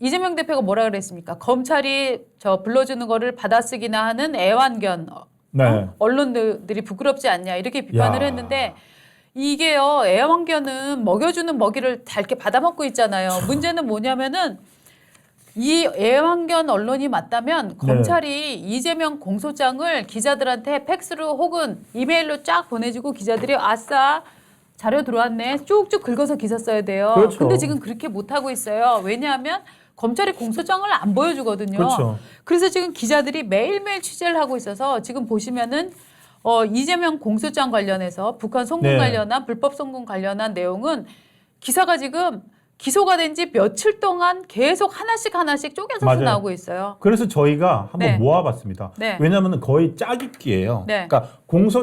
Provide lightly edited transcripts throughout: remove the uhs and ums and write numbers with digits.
이재명 대표가 뭐라 그랬습니까? 검찰이 저 불러주는 거를 받아쓰기나 하는 애완견 네. 언론들이 부끄럽지 않냐 이렇게 비판을 야. 했는데 이게요 애완견은 먹여주는 먹이를 다 이렇게 받아먹고 있잖아요. 문제는 뭐냐면은 이 애완견 언론이 맞다면 검찰이 이재명 공소장을 기자들한테 팩스로 혹은 이메일로 쫙 보내주고 기자들이 아싸 자료 들어왔네 쭉쭉 긁어서 기사 써야 돼요. 그렇죠. 근데 지금 그렇게 못하고 있어요. 왜냐하면 검찰이 공소장을 안 보여주거든요. 그렇죠. 그래서 지금 기자들이 매일매일 취재를 하고 있어서 지금 보시면은 이재명 공소장 관련해서 북한 송금 네. 관련한 불법 송금 관련한 내용은 기사가 지금 기소가 된 지 며칠 동안 계속 하나씩 쪼개서 맞아요. 나오고 있어요. 그래서 저희가 한번 네. 모아봤습니다. 네. 왜냐하면 거의 짜깁기예요. 네. 그러니까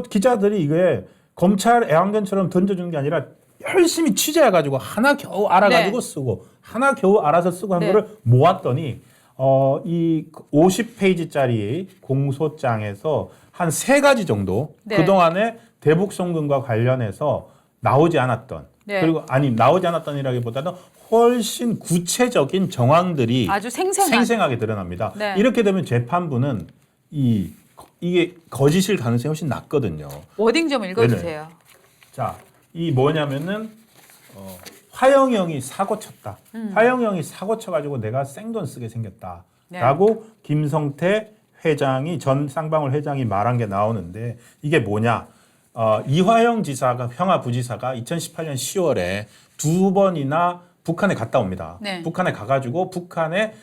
기자들이 이게 검찰 애완견처럼 던져주는 게 아니라 열심히 취재해가지고 하나 겨우 알아가지고 쓰고 하나 겨우 알아서 쓰고 한 네. 거를 모았더니 이 50페이지짜리 공소장에서 한 3가지 정도 네. 그동안에 대북 송금과 관련해서 나오지 않았던 네. 그리고 아니 나오지 않았던이라기보다는 훨씬 구체적인 정황들이 아주 생생한. 생생하게 드러납니다. 네. 이렇게 되면 재판부는 이게 거짓일 가능성이 훨씬 낮거든요. 워딩 좀 읽어주세요. 자, 이 뭐냐면은 화영이 형이 사고 쳤다. 화영이 형이 사고 쳐가지고 내가 생돈 쓰게 생겼다라고 네. 김성태 회장이 전 쌍방울 회장이 말한 게 나오는데 이게 뭐냐? 이화영 지사가 평화부지사가 2018년 10월에 2번이나 북한에 갔다 옵니다. 네. 북한에 가가지고 북한에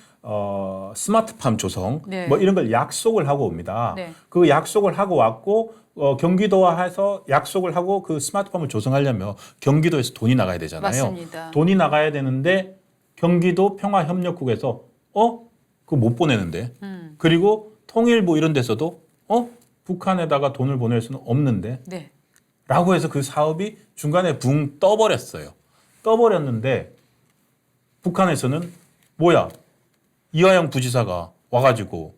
스마트팜 조성 네. 뭐 이런 걸 약속을 하고 옵니다. 네. 그 약속을 하고 왔고 경기도와해서 약속을 하고 그 스마트팜을 조성하려면 경기도에서 돈이 나가야 되잖아요. 맞습니다. 돈이 나가야 되는데 경기도 평화협력국에서 그거 못 보내는데 그리고 통일부 이런 데서도 북한에다가 돈을 보낼 수는 없는데 네. 라고 해서 그 사업이 중간에 붕 떠버렸어요. 떠버렸는데 북한에서는 뭐야 이화영 부지사가 와가지고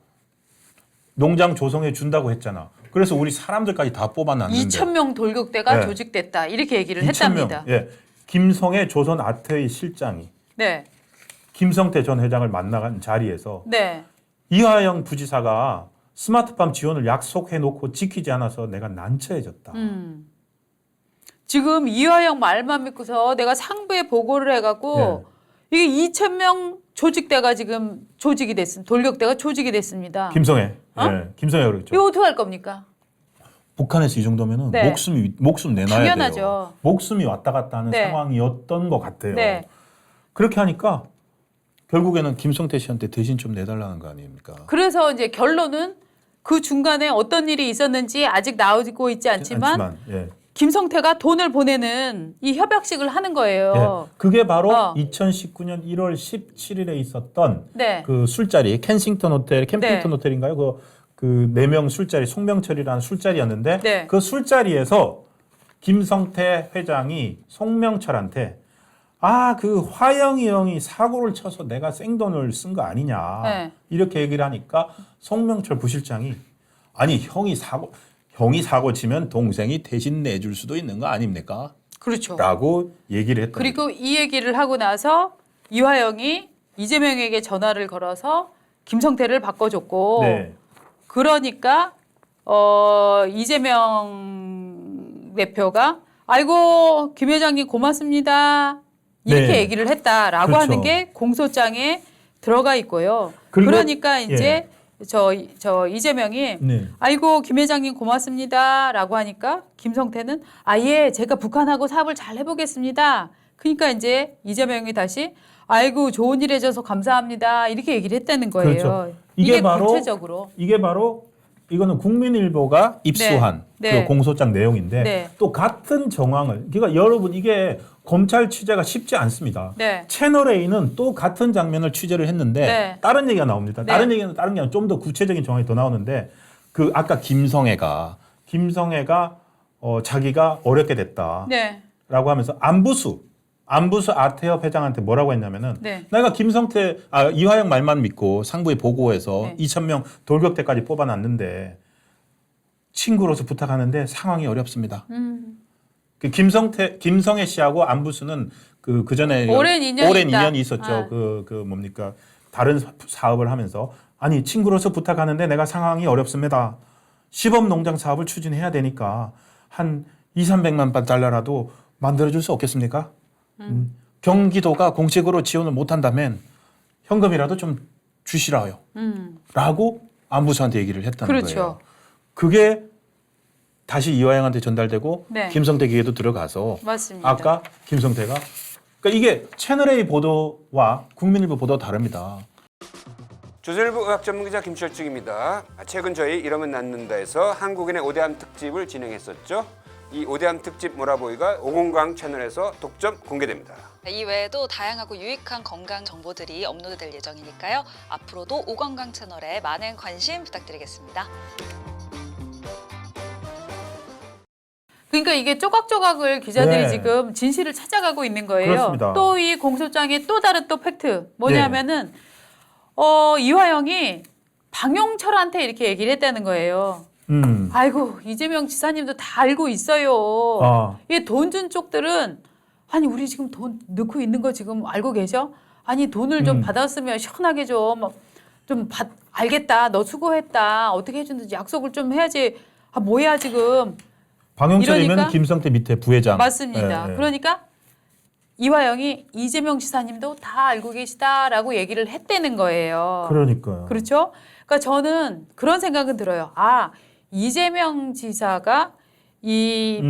농장 조성해 준다고 했잖아. 그래서 우리 사람들까지 다 뽑아놨는데 2,000명 돌격대가 네. 조직됐다 이렇게 얘기를 2,000명. 했답니다. 예, 김성애 조선 아트의 실장이 네. 김성태 전 회장을 만나간 자리에서 네. 이화영 부지사가 스마트팜 지원을 약속해 놓고 지키지 않아서 내가 난처해졌다. 지금 이화영 말만 믿고서 내가 상부에 보고를 해갖고 이게 2,000명 조직대가 지금 조직이 됐습니다. 돌격대가 조직이 됐습니다. 김성애, 예, 김성애 그랬죠. 이거 어떻게 할 겁니까? 북한에서 이 정도면은 네. 목숨 내놔야 당연하죠. 돼요. 목숨이 왔다 갔다 하는 네. 상황이었던 것 같아요. 네. 그렇게 하니까 결국에는 김성태 씨한테 대신 좀 내달라는 거 아닙니까? 그래서 이제 결론은 그 중간에 어떤 일이 있었는지 아직 나오고 있지 않지만 예. 김성태가 돈을 보내는 이 협약식을 하는 거예요. 예. 그게 바로 어. 2019년 1월 17일에 있었던 네. 그 술자리 캠핑턴 네. 호텔인가요? 그 4명 술자리 송명철이라는 술자리였는데 네. 그 술자리에서 김성태 회장이 송명철한테 그 화영이 형이 사고를 쳐서 내가 생돈을 쓴 거 아니냐 네. 이렇게 얘기를 하니까 송명철 부실장이 아니 형이 사고 치면 동생이 대신 내줄 수도 있는 거 아닙니까? 그렇죠. 라고 얘기를 했다. 그리고 이 얘기를 하고 나서 이화영이 이재명에게 전화를 걸어서 김성태를 바꿔줬고 네. 그러니까 이재명 대표가 아이고 김 회장님 고맙습니다. 이렇게 네. 얘기를 했다라고 그렇죠. 하는 게 공소장에 들어가 있고요. 그리고- 그러니까 이제 저 이재명이 네. 아이고 김 회장님 고맙습니다라고 하니까 김성태는 예 제가 북한하고 사업을 잘 해보겠습니다. 그러니까 이제 이재명이 다시 아이고 좋은 일 해줘서 감사합니다 이렇게 얘기를 했다는 거예요. 그렇죠. 이게 바로 구체적으로 이거는 국민일보가 입수한 네. 그 공소장 내용인데 네. 또 같은 정황을 그러니까 여러분 이게 검찰 취재가 쉽지 않습니다. 네. 채널 A는 또 같은 장면을 취재를 했는데 네. 다른 얘기가 나옵니다. 네. 다른 얘기는 다른 게 아니라 좀 더 구체적인 정황이 더 나오는데 그 아까 김성애가 자기가 어렵게 됐다라고 네. 하면서 안부수 아태협 회장한테 뭐라고 했냐면은 네. 내가 이화영 말만 믿고 상부에 보고해서 네. 2,000명 돌격대까지 뽑아놨는데 친구로서 부탁하는데 상황이 어렵습니다. 그 김성애 씨하고 안부수는 그 전에 오랜 인연이 있다. 있었죠. 아. 그 뭡니까 다른 사업을 하면서 아니 친구로서 부탁하는데 내가 상황이 어렵습니다. 시범 농장 사업을 추진해야 되니까 한 200~300만 달러라도 만들어줄 수 없겠습니까? 경기도가 공식으로 지원을 못한다면 현금이라도 좀 주시라요. 라고 안부수한테 얘기를 했다는 그렇죠. 거예요. 그게 다시 이화영한테 전달되고 네. 김성태 기에도 들어가서 맞습니다. 아까 김성태가 그러니까 이게 채널A 보도와 국민일보 보도가 다릅니다. 조선일보 의학 전문기자 김철중입니다. 최근 저희 이러면 낫는다에서 한국인의 오대암 특집을 진행했었죠. 이 오대암 특집 모라보이가 오공강 채널에서 독점 공개됩니다. 이 외에도 다양하고 유익한 건강 정보들이 업로드될 예정이니까요. 앞으로도 오건강 채널에 많은 관심 부탁드리겠습니다. 그러니까 이게 조각조각을 기자들이 네. 지금 진실을 찾아가고 있는 거예요. 그렇습니다. 또 이 공소장의 또 다른 또 팩트 뭐냐면은 이화영이 방용철한테 이렇게 얘기를 했다는 거예요. 아이고 이재명 지사님도 다 알고 있어요. 이 돈 준 쪽들은 아니 우리 지금 돈 넣고 있는 거 지금 알고 계셔? 아니 돈을 좀 받았으면 시원하게 좀 알겠다. 너 수고했다. 어떻게 해주는지 약속을 좀 해야지. 아 뭐야 지금. 방영철이면 이러니까? 김성태 밑에 부회장. 맞습니다. 예, 예. 그러니까 이화영이 이재명 지사님도 다 알고 계시다라고 얘기를 했다는 거예요. 그러니까요. 그렇죠? 그러니까 저는 그런 생각은 들어요. 아 이재명 지사가 이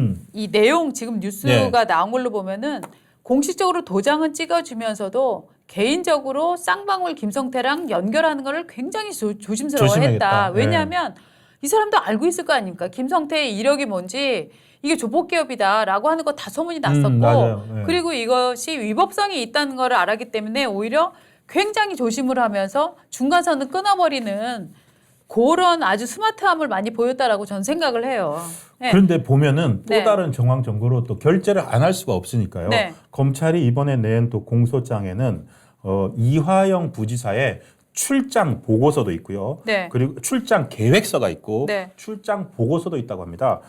내용 지금 뉴스가 나온 걸로 보면은 공식적으로 도장은 찍어주면서도 개인적으로 쌍방울 김성태랑 연결하는 거를 굉장히 조심스러워했다. 조심해야겠다. 왜냐하면 이 사람도 알고 있을 거 아닙니까? 김성태의 이력이 뭔지 이게 조폭기업이다라고 하는 거 다 소문이 났었고 맞아요. 네. 그리고 이것이 위법성이 있다는 걸 알았기 때문에 오히려 굉장히 조심을 하면서 중간선을 끊어버리는 그런 아주 스마트함을 많이 보였다라고 저는 생각을 해요. 네. 그런데 보면은 또 네. 다른 정황 정보로 또 결재를 안 할 수가 없으니까요. 네. 검찰이 이번에 낸 또 공소장에는 이화영 부지사의 출장 보고서도 있고요. 네. 그리고 출장 계획서가 있고 네. 출장 보고서도 있다고 합니다.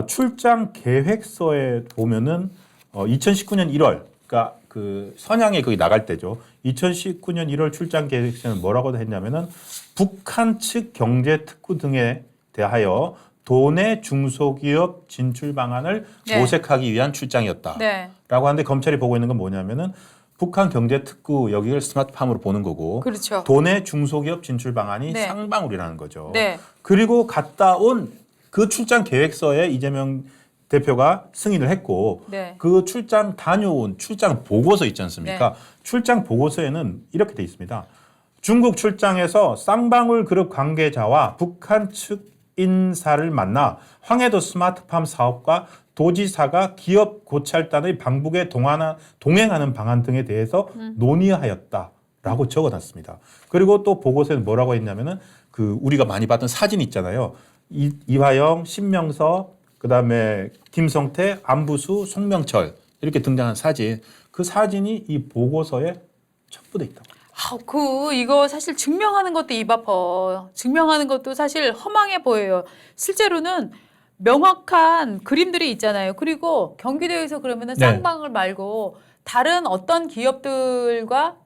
출장 계획서에 보면은 2019년 1월, 그러니까 그 선양에 거기 나갈 때죠. 2019년 1월 출장 계획서는 뭐라고 했냐면은 북한 측 경제 특구 등에 대하여 도내 중소기업 진출 방안을 네. 모색하기 위한 출장이었다. 네. 라고 하는데 검찰이 보고 있는 건 뭐냐면은 북한 경제 특구 여기를 스마트팜으로 보는 거고 그렇죠. 도내 중소기업 진출 방안이 네. 쌍방울이라는 거죠. 네. 그리고 갔다 온 그 출장 계획서에 이재명 대표가 승인을 했고 네. 그 출장 다녀온 출장 보고서 있지 않습니까? 네. 출장 보고서에는 이렇게 돼 있습니다. 중국 출장에서 쌍방울 그룹 관계자와 북한 측 인사를 만나 황해도 스마트팜 사업과 도지사가 기업 고찰단의 방북에 동행하는 방안 등에 대해서 논의하였다라고 적어놨습니다. 그리고 또 보고서에는 뭐라고 했냐면은 그 우리가 많이 봤던 사진 있잖아요. 이화영, 신명서, 그다음에 김성태, 안부수, 송명철 이렇게 등장한 사진. 그 사진이 이 보고서에 첨부돼 있다. 이거 사실 증명하는 것도 입 아파. 증명하는 것도 사실 허망해 보여요. 실제로는 명확한 그림들이 있잖아요. 그리고 경기도에서 그러면은 네. 쌍방울 말고 다른 어떤 기업들과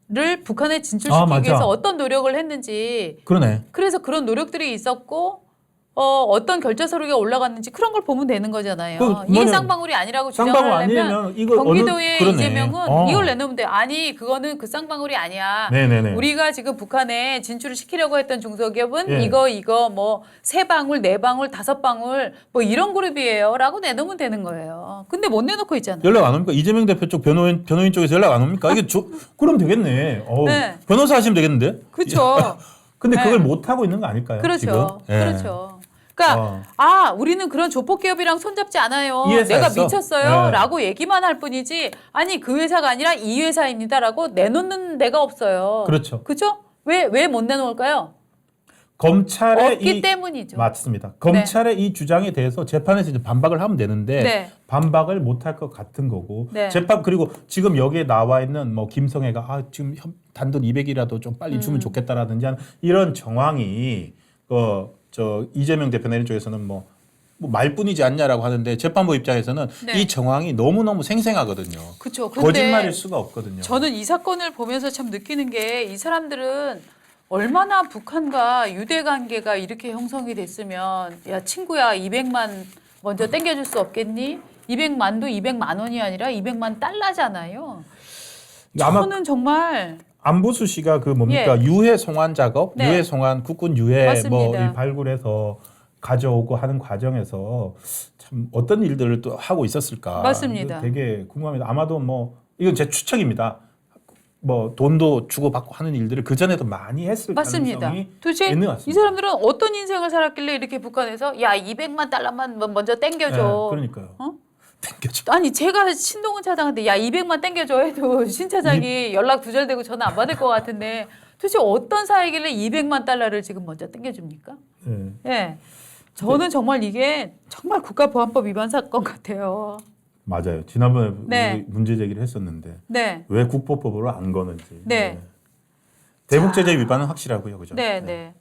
를 북한에 진출시키기 맞아. 위해서 어떤 노력을 했는지 그러네. 그래서 그런 노력들이 있었고 어떤 결제 서류가 올라갔는지 그런 걸 보면 되는 거잖아요. 이게 쌍방울이 아니라고 주장을 쌍방울 하려면 아니면 이거 경기도의 그러네. 이재명은 이걸 내놓으면 돼. 아니 그거는 그 쌍방울이 아니야. 네네네. 우리가 지금 북한에 진출을 시키려고 했던 중소기업은 예. 이거 뭐 3방울, 4방울, 5방울 뭐 이런 그룹이에요라고 내놓으면 되는 거예요. 근데 못 내놓고 있잖아요. 연락 안 옵니까? 이재명 대표 쪽 변호인 쪽에서 연락 안 옵니까? 이게 그럼 되겠네. 네. 변호사 하시면 되겠는데? 그렇죠. 근데 네. 그걸 못 하고 있는 거 아닐까요? 그렇죠. 지금? 예. 그렇죠. 그러니까 우리는 그런 조폭기업이랑 손잡지 않아요. 이 회사였어. 내가 미쳤어요. 네. 라고 얘기만 할 뿐이지 아니 그 회사가 아니라 이 회사입니다라고 내놓는 데가 없어요. 그렇죠. 그렇죠? 왜 못 내놓을까요? 검찰의 없기 때문이죠. 맞습니다. 검찰의 이 주장에 대해서 재판에서 이제 반박을 하면 되는데 네. 반박을 못 할 것 같은 거고 네. 재판 그리고 지금 여기에 나와 있는 뭐 김성애가 지금 단돈 200이라도 좀 빨리 주면 좋겠다라든지 하는 이런 정황이 저 이재명 대표나 이런 쪽에서는 뭐 뭐 말뿐이지 않냐라고 하는데 재판부 입장에서는 네. 이 정황이 너무너무 생생하거든요. 그렇죠. 거짓말일 수가 없거든요. 저는 이 사건을 보면서 참 느끼는 게 이 사람들은 얼마나 북한과 유대 관계가 이렇게 형성이 됐으면 야 친구야 200만 먼저 땡겨줄 수 없겠니? 200만도 200만 원이 아니라 200만 달러잖아요. 아마 저는 정말 안보수 씨가 그 뭡니까 유해 송환 작업, 네. 유해 송환 국군 유해 맞습니다. 뭐 이 발굴해서 가져오고 하는 과정에서 참 어떤 일들을 또 하고 있었을까? 맞습니다. 되게 궁금합니다. 아마도 뭐 이건 제 추측입니다. 뭐 돈도 주고받고 하는 일들을 그 전에도 많이 했을 맞습니다. 가능성이 도대체 있는 것 같습니다. 이 사람들은 어떤 인생을 살았길래 이렇게 북한에서 야 200만 달러만 먼저 땡겨줘. 네, 그러니까요. 어? 땡겨줘. 아니 제가 신동훈 차장한테 야 200만 땡겨줘 해도 신 차장이 연락 두절되고 전화 안 받을 것 같은데 도대체 어떤 사이길래 200만 달러를 지금 먼저 땡겨줍니까? 네. 예, 저는 정말 이게 정말 국가보안법 위반 사건 같아요. 맞아요. 지난번에 네. 우리 문제 제기를 했었는데 네, 왜 국보법으로 안 거는지. 네. 대북 제재 위반은 확실하고요, 그죠? 네, 네.